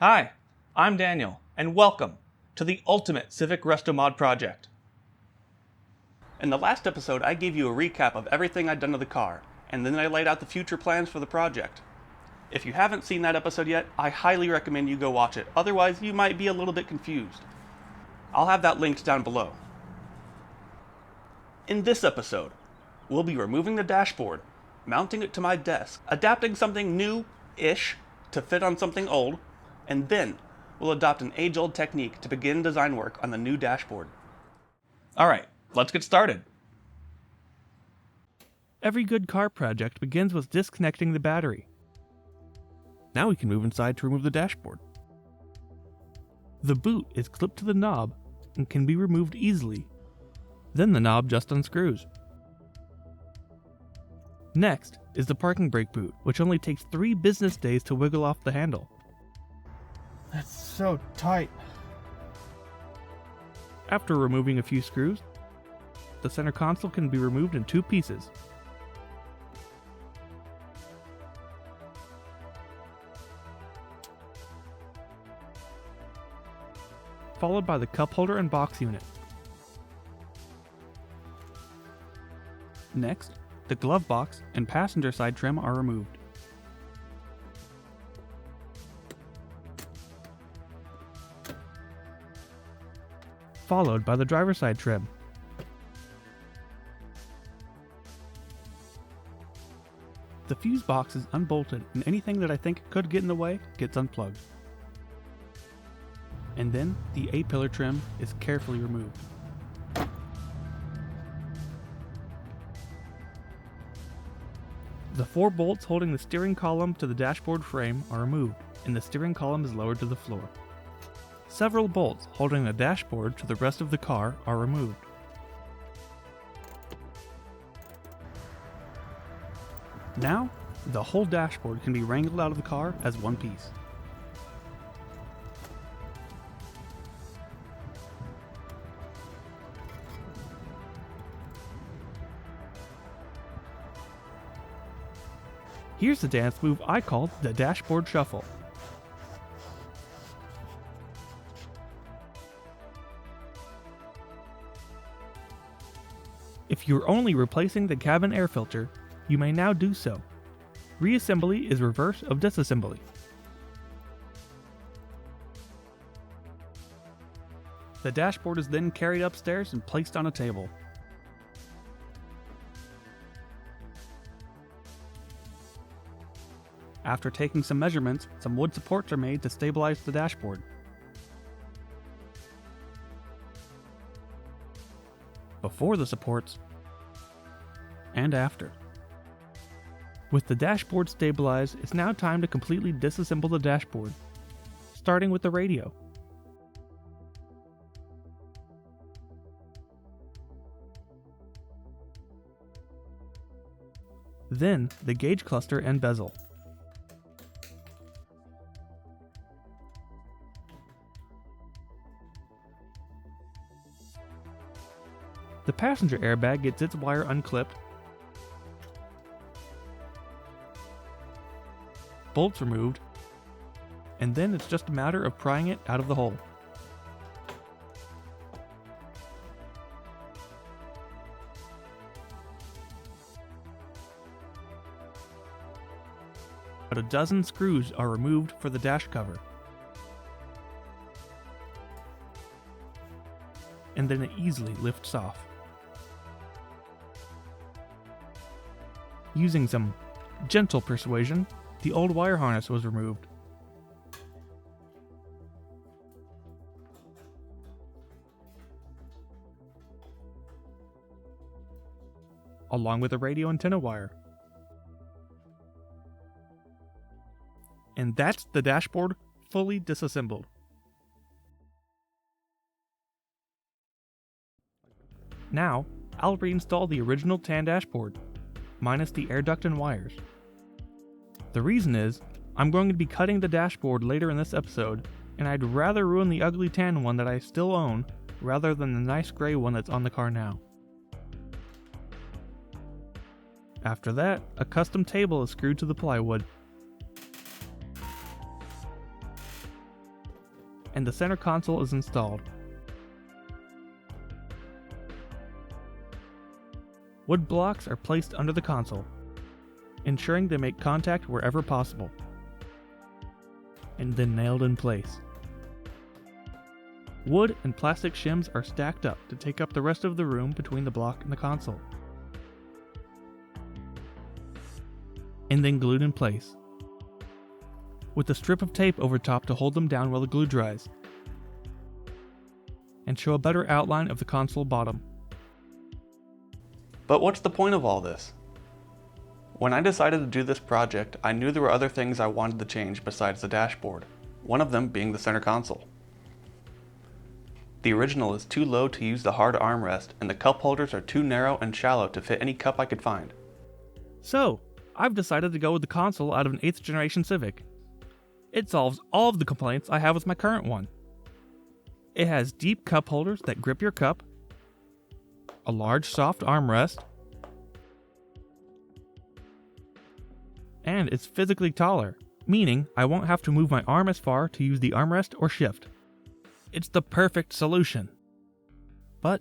Hi, I'm Daniel, and welcome to the ultimate Civic Restomod project. In the last episode, I gave you a recap of everything I'd done to the car, and then I laid out the future plans for the project. If you haven't seen that episode yet, I highly recommend you go watch it, otherwise you might be a little bit confused. I'll have that linked down below. In this episode, we'll be removing the dashboard, mounting it to my desk, adapting something new-ish to fit on something old, and then we'll adopt an age-old technique to begin design work on the new dashboard. Alright, let's get started. Every good car project begins with disconnecting the battery. Now we can move inside to remove the dashboard. The boot is clipped to the knob and can be removed easily. Then the knob just unscrews. Next is the parking brake boot, which only takes 3 business days to wiggle off the handle. That's so tight. After removing a few screws, the center console can be removed in 2 pieces. Followed by the cup holder and box unit. Next, the glove box and passenger side trim are removed. Followed by the driver's side trim. The fuse box is unbolted, and anything that I think could get in the way gets unplugged. And then the A-pillar trim is carefully removed. The 4 bolts holding the steering column to the dashboard frame are removed, and the steering column is lowered to the floor. Several bolts holding the dashboard to the rest of the car are removed. Now, the whole dashboard can be wrangled out of the car as one piece. Here's the dance move I call the dashboard shuffle. If you're only replacing the cabin air filter, you may now do so. Reassembly is reverse of disassembly. The dashboard is then carried upstairs and placed on a table. After taking some measurements, some wood supports are made to stabilize the dashboard. Before the supports, and after. With the dashboard stabilized, it's now time to completely disassemble the dashboard, starting with the radio. Then, the gauge cluster and bezel. The passenger airbag gets its wire unclipped, bolts removed, and then it's just a matter of prying it out of the hole. About a dozen screws are removed for the dash cover. And then it easily lifts off. Using some gentle persuasion, the old wire harness was removed. Along with the radio antenna wire. And that's the dashboard fully disassembled. Now, I'll reinstall the original tan dashboard, minus the air duct and wires. The reason is, I'm going to be cutting the dashboard later in this episode, and I'd rather ruin the ugly tan one that I still own, rather than the nice gray one that's on the car now. After that, a custom table is screwed to the plywood. and the center console is installed. Wood blocks are placed under the console, ensuring they make contact wherever possible, and then nailed in place. Wood and plastic shims are stacked up to take up the rest of the room between the block and the console, and then glued in place, with a strip of tape over top to hold them down while the glue dries, and show a better outline of the console bottom. But what's the point of all this? When I decided to do this project, I knew there were other things I wanted to change besides the dashboard, one of them being the center console. The original is too low to use the hard armrest, and the cup holders are too narrow and shallow to fit any cup I could find. So, I've decided to go with the console out of an 8th generation Civic. It solves all of the complaints I have with my current one. It has deep cup holders that grip your cup, a large soft armrest, and it's physically taller, meaning I won't have to move my arm as far to use the armrest or shift. It's the perfect solution. But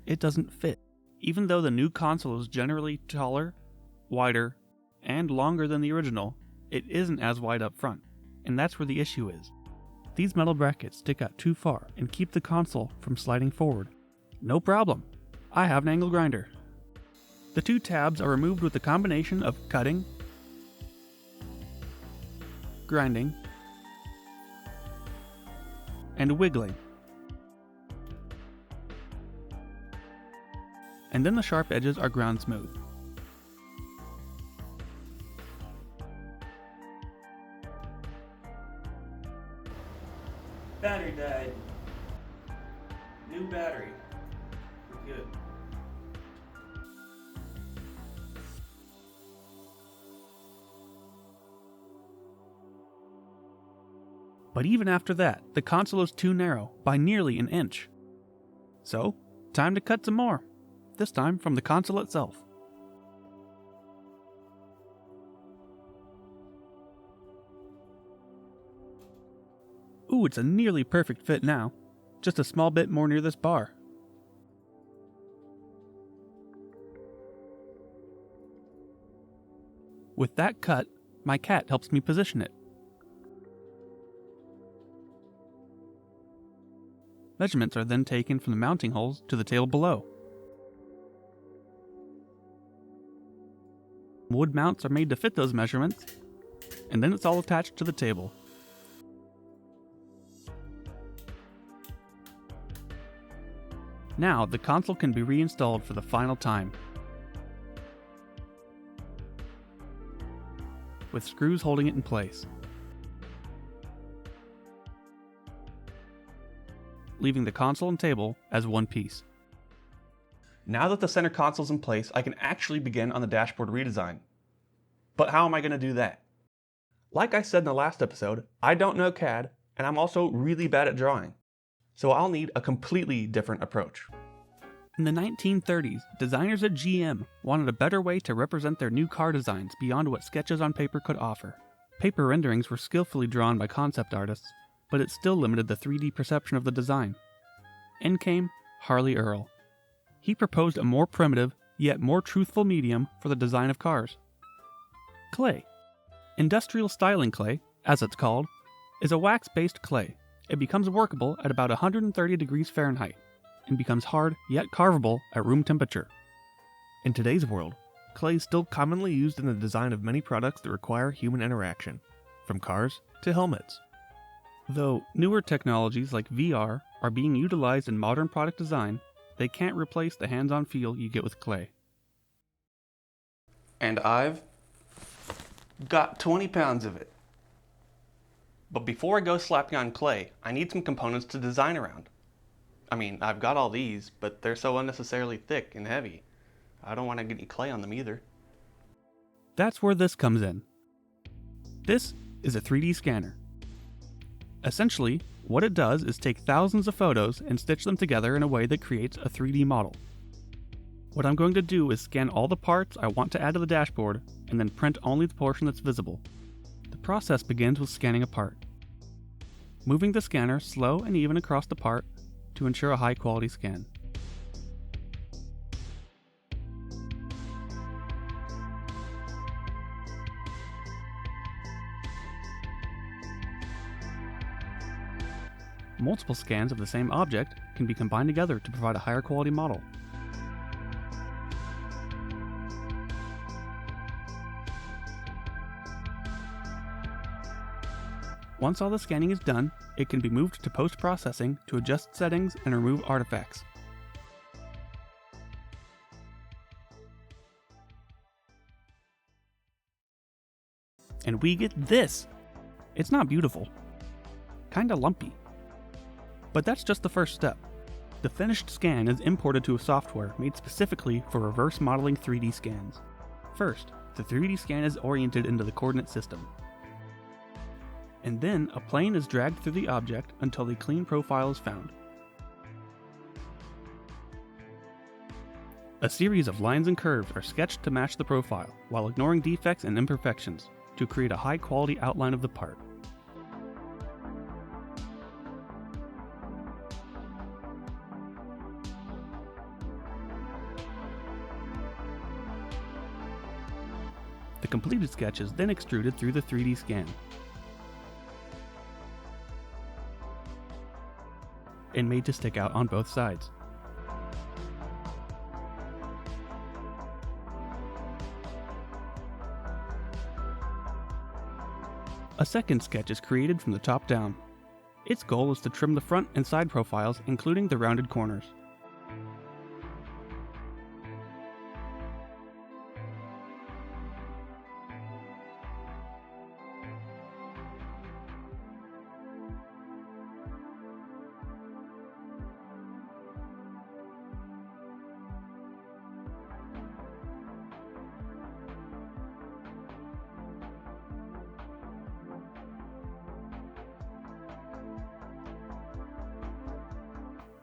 it doesn't fit. Even though the new console is generally taller, wider, and longer than the original, it isn't as wide up front, and that's where the issue is. These metal brackets stick out too far and keep the console from sliding forward. No problem, I have an angle grinder. The two tabs are removed with a combination of cutting, grinding, and wiggling. And then the sharp edges are ground smooth. Battery died. New battery. We're good. But even after that, the console is too narrow by nearly an inch. So, time to cut some more, this time from the console itself. Ooh, it's a nearly perfect fit now, just a small bit more near this bar. With that cut, my cat helps me position it. Measurements are then taken from the mounting holes to the table below. Wood mounts are made to fit those measurements, and then it's all attached to the table. Now the console can be reinstalled for the final time, with screws holding it in place, leaving the console and table as one piece. Now that the center console's in place, I can actually begin on the dashboard redesign. But how am I going to do that? Like I said in the last episode, I don't know CAD, and I'm also really bad at drawing. So I'll need a completely different approach. In the 1930s, designers at GM wanted a better way to represent their new car designs beyond what sketches on paper could offer. Paper renderings were skillfully drawn by concept artists, but it still limited the 3D perception of the design. In came Harley Earl. He proposed a more primitive, yet more truthful medium for the design of cars. Clay. Industrial styling clay, as it's called, is a wax-based clay. It becomes workable at about 130 degrees Fahrenheit, and becomes hard yet carvable at room temperature. In today's world, clay is still commonly used in the design of many products that require human interaction, from cars to helmets. Though newer technologies like VR are being utilized in modern product design, they can't replace the hands-on feel you get with clay. And I've got 20 pounds of it. But before I go slapping on clay, I need some components to design around. I mean, I've got all these, but they're so unnecessarily thick and heavy. I don't want to get any clay on them either. That's where this comes in. This is a 3D scanner. Essentially, what it does is take thousands of photos and stitch them together in a way that creates a 3D model. What I'm going to do is scan all the parts I want to add to the dashboard, and then print only the portion that's visible. The process begins with scanning a part. moving the scanner slow and even across the part to ensure a high quality scan. Multiple scans of the same object can be combined together to provide a higher quality model. Once all the scanning is done, it can be moved to post-processing to adjust settings and remove artifacts. And we get this! It's not beautiful. Kinda lumpy. But that's just the first step. The finished scan is imported to a software made specifically for reverse modeling 3D scans. First, the 3D scan is oriented into the coordinate system. And then a plane is dragged through the object until the clean profile is found. A series of lines and curves are sketched to match the profile, while ignoring defects and imperfections, to create a high-quality outline of the part. The completed sketch is then extruded through the 3D scan and made to stick out on both sides. A second sketch is created from the top down. Its goal is to trim the front and side profiles, including the rounded corners.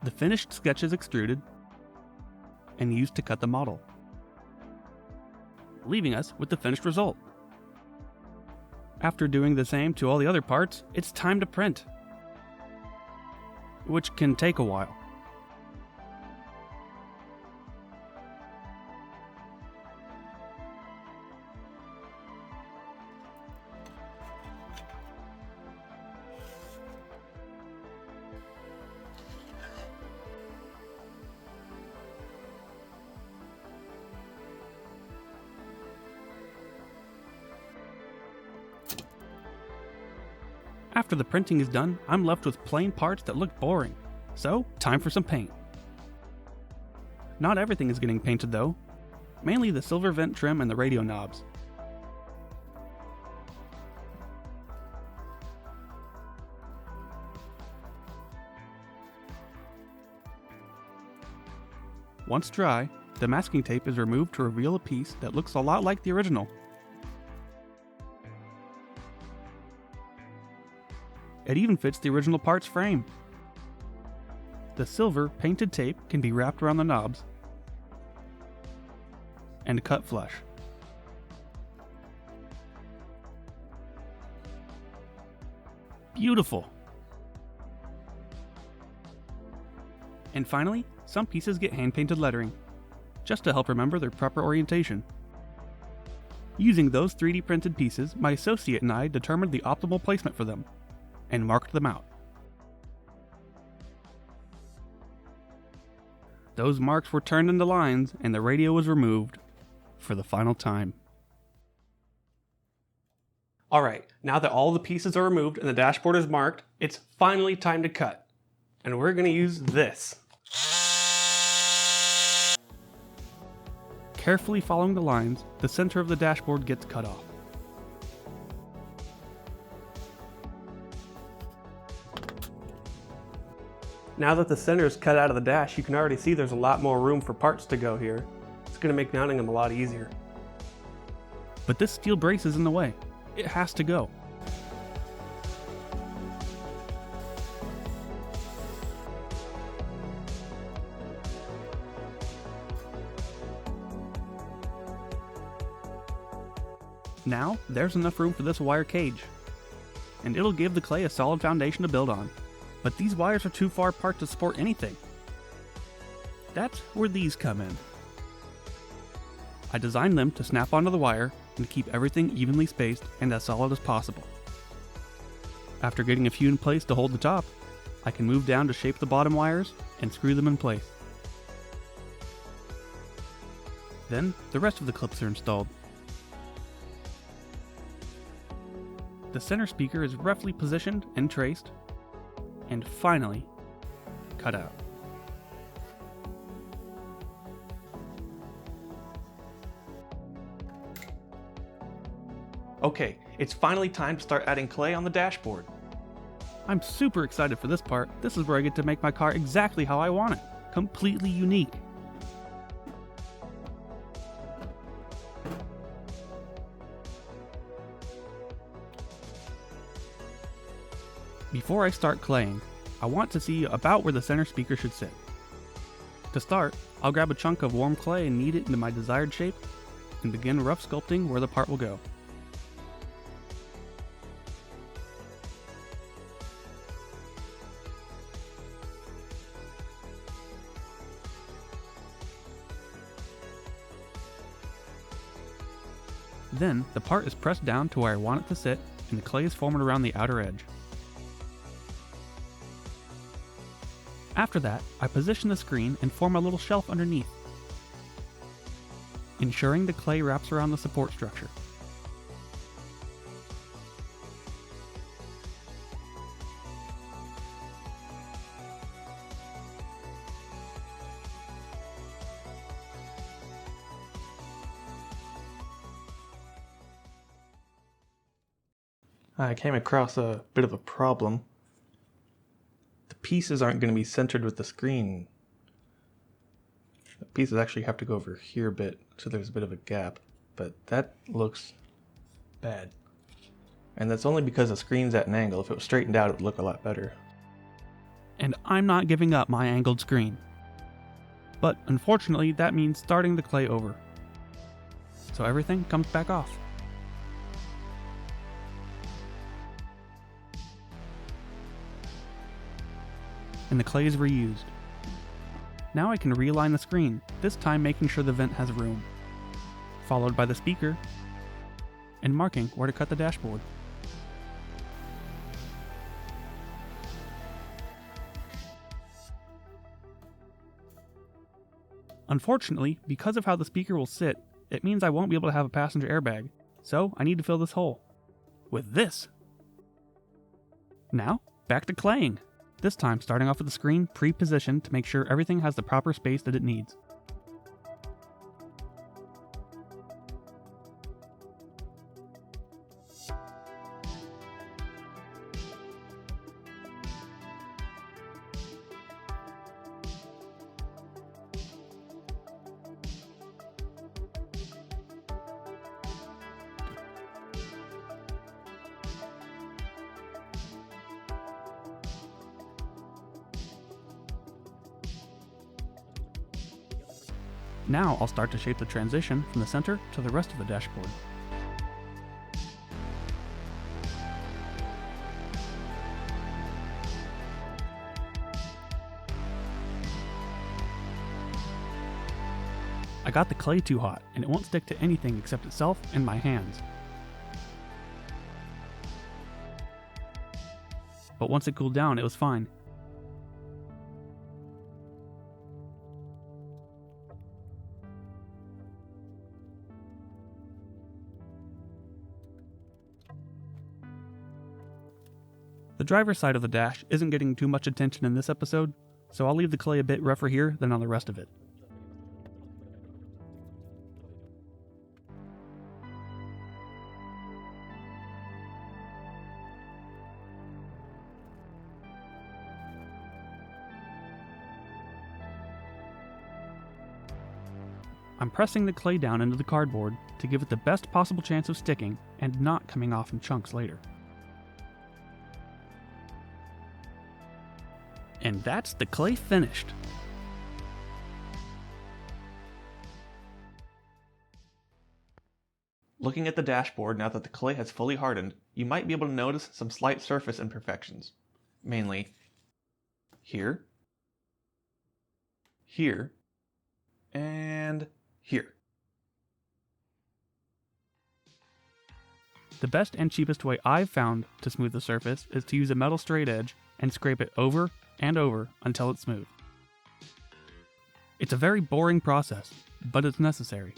The finished sketch is extruded and used to cut the model, leaving us with the finished result. After doing the same to all the other parts, it's time to print, which can take a while. After the printing is done, I'm left with plain parts that look boring. So, time for some paint. Not everything is getting painted though, mainly the silver vent trim and the radio knobs. Once dry, the masking tape is removed to reveal a piece that looks a lot like the original. It even fits the original part's frame. The silver painted tape can be wrapped around the knobs and cut flush. Beautiful! And finally, some pieces get hand-painted lettering, just to help remember their proper orientation. Using those 3D printed pieces, my associate and I determined the optimal placement for them, and marked them out. Those marks were turned into lines, and the radio was removed for the final time. Alright, now that all the pieces are removed and the dashboard is marked, it's finally time to cut. And we're going to use this. Carefully following the lines, the center of the dashboard gets cut off. Now that the center is cut out of the dash, you can already see there's a lot more room for parts to go here. It's going to make mounting them a lot easier. But this steel brace is in the way. It has to go. Now, there's enough room for this wire cage. and it'll give the clay a solid foundation to build on. But these wires are too far apart to support anything. That's where these come in. I designed them to snap onto the wire and keep everything evenly spaced and as solid as possible. After getting a few in place to hold the top, I can move down to shape the bottom wires and screw them in place. Then the rest of the clips are installed. The center speaker is roughly positioned and traced, and finally cut out. Okay, it's finally time to start adding clay on the dashboard. I'm super excited for this part. This is where I get to make my car exactly how I want it. Completely unique. Before I start claying, I want to see about where the center speaker should sit. To start, I'll grab a chunk of warm clay and knead it into my desired shape, and begin rough sculpting where the part will go. Then, the part is pressed down to where I want it to sit, and the clay is formed around the outer edge. After that, I position the screen and form a little shelf underneath, ensuring the clay wraps around the support structure. I came across a bit of a problem. The pieces aren't going to be centered with the screen. The pieces actually have to go over here a bit, so there's a bit of a gap. But that looks bad. And that's only because the screen's at an angle. If it was straightened out, it would look a lot better. And I'm not giving up my angled screen. But unfortunately, that means starting the clay over. So everything comes back off. And the clay is reused. Now I can realign the screen, this time making sure the vent has room, followed by the speaker, and marking where to cut the dashboard. Unfortunately, because of how the speaker will sit, it means I won't be able to have a passenger airbag, so I need to fill this hole with this. Now, back to claying. This time starting off with the screen pre-positioned to make sure everything has the proper space that it needs. Now I'll start to shape the transition from the center to the rest of the dashboard. I got the clay too hot, and it won't stick to anything except itself and my hands. But once it cooled down, it was fine. The driver's side of the dash isn't getting too much attention in this episode, so I'll leave the clay a bit rougher here than on the rest of it. I'm pressing the clay down into the cardboard to give it the best possible chance of sticking and not coming off in chunks later. And that's the clay finished. Looking at the dashboard now that the clay has fully hardened, you might be able to notice some slight surface imperfections. Mainly here, here, and here. The best and cheapest way I've found to smooth the surface is to use a metal straight edge and scrape it over and over until it's smooth. It's a very boring process, but it's necessary.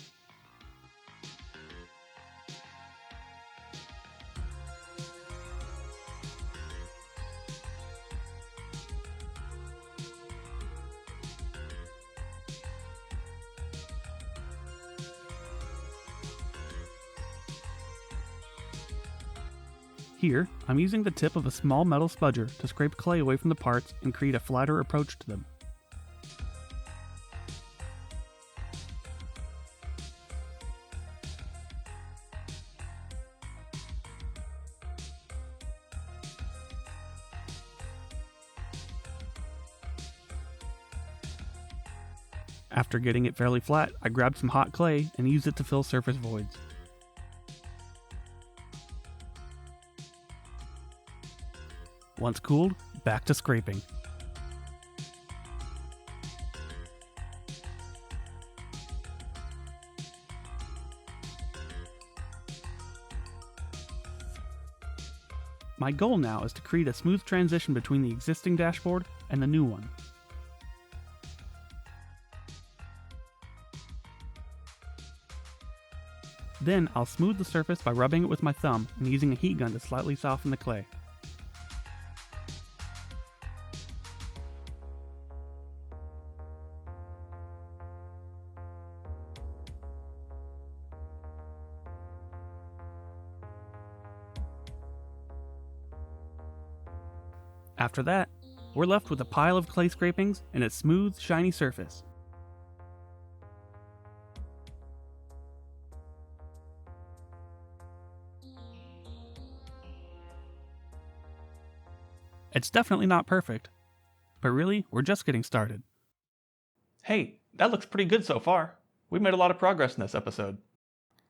Here, I'm using the tip of a small metal spudger to scrape clay away from the parts and create a flatter approach to them. After getting it fairly flat, I grabbed some hot clay and used it to fill surface voids. Once cooled, back to scraping. My goal now is to create a smooth transition between the existing dashboard and the new one. Then I'll smooth the surface by rubbing it with my thumb and using a heat gun to slightly soften the clay. After that, we're left with a pile of clay scrapings and a smooth, shiny surface. It's definitely not perfect, but really, we're just getting started. Hey, that looks pretty good so far. We've made a lot of progress in this episode.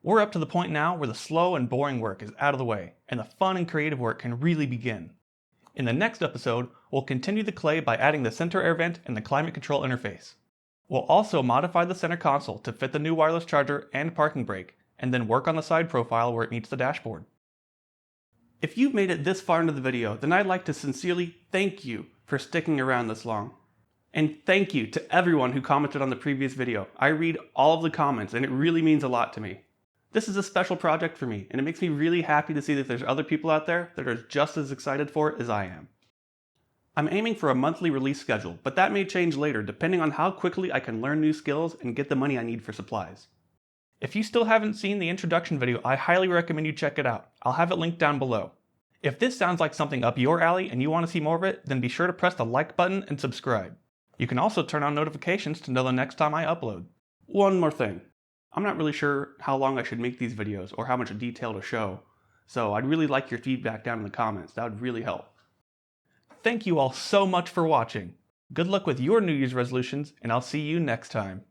We're up to the point now where the slow and boring work is out of the way, and the fun and creative work can really begin. In the next episode, we'll continue the clay by adding the center air vent and the climate control interface. We'll also modify the center console to fit the new wireless charger and parking brake, and then work on the side profile where it meets the dashboard. If you've made it this far into the video, then I'd like to sincerely thank you for sticking around this long. And thank you to everyone who commented on the previous video. I read all of the comments and it really means a lot to me. This is a special project for me, and it makes me really happy to see that there's other people out there that are just as excited for it as I am. I'm aiming for a monthly release schedule, but that may change later depending on how quickly I can learn new skills and get the money I need for supplies. If you still haven't seen the introduction video, I highly recommend you check it out. I'll have it linked down below. If this sounds like something up your alley and you want to see more of it, then be sure to press the like button and subscribe. You can also turn on notifications to know the next time I upload. One more thing. I'm not really sure how long I should make these videos or how much detail to show, so I'd really like your feedback down in the comments. That would really help. Thank you all so much for watching. Good luck with your New Year's resolutions, and I'll see you next time.